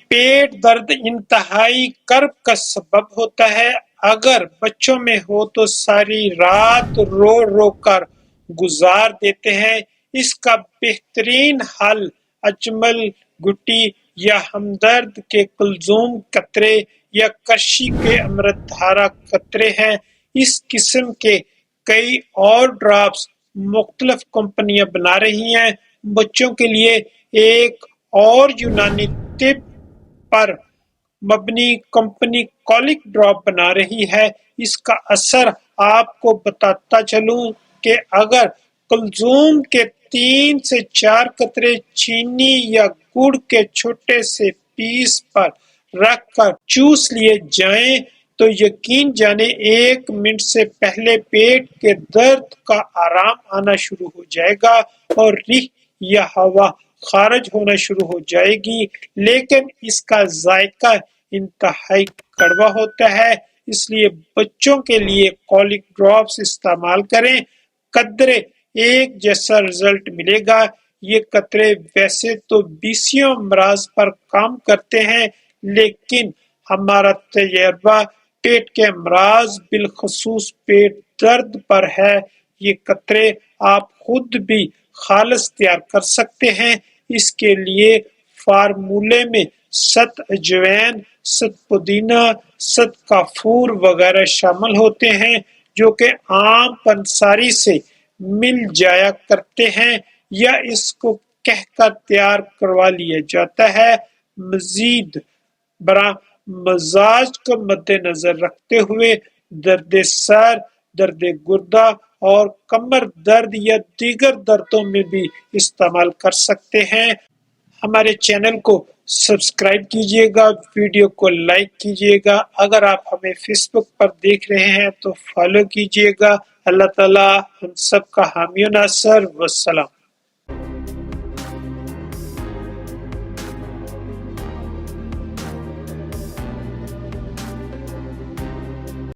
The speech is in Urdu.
پیٹ درد انتہائی کرب کا سبب ہوتا ہے۔ اگر بچوں میں ہو تو ساری رات رو رو کر گزار دیتے ہیں۔ اس کا بہترین حل اجمل گٹی یا ہمدرد کے کلزوم قطرے یا کرشی کے امرت دھارا قطرے ہیں۔ اس قسم کے کئی اور ڈراپس مختلف کمپنیاں بنا رہی ہیں۔ بچوں کے لیے ایک اور یونانی طب پر مبنی کمپنی کولک ڈراپ بنا رہی ہے۔ اس کا اثر آپ کو بتاتا چلوں کہ اگر کلزوم کے 3 سے 4 قطرے چینی یا گڑ کے چھوٹے سے پیس پر رکھ کر چوس لیے جائیں تو یقین جانیں 1 منٹ سے پہلے پیٹ کے درد کا آرام آنا شروع ہو جائے گا اور ریح یا ہوا خارج ہونا شروع ہو جائے گی، لیکن اس کا ذائقہ انتہائی کڑوا ہوتا ہے، اس لیے بچوں کے لیے کولک ڈراپس استعمال کریں۔ قدرے ایک جیسا رزلٹ ملے گا۔ یہ قطرے ویسے تو بیسیوں امراض پر کام کرتے ہیں، لیکن ہمارا تجربہ پیٹ کے امراض بالخصوص پیٹ درد پر ہے۔ یہ قطرے آپ خود بھی خالص تیار کر سکتے ہیں۔ اس کے لیے فارمولے میں 7 اجوین، 7 پودینہ، 7 کافور وغیرہ شامل ہوتے ہیں جو کہ عام پنساری سے مل جایا کرتے ہیں یا اس کو کہہ کر تیار کروا لیا جاتا ہے۔ مزید برآں مزاج کو مد نظر رکھتے ہوئے درد سر، درد گردہ اور کمر درد یا دیگر دردوں میں بھی استعمال کر سکتے ہیں۔ ہمارے چینل کو سبسکرائب کیجیے گا، ویڈیو کو لائک کیجیے گا۔ اگر آپ ہمیں فیس بک پر دیکھ رہے ہیں تو فالو کیجیے گا۔ اللہ تعالی ہم سب کا حامی و ناصر۔ والسلام۔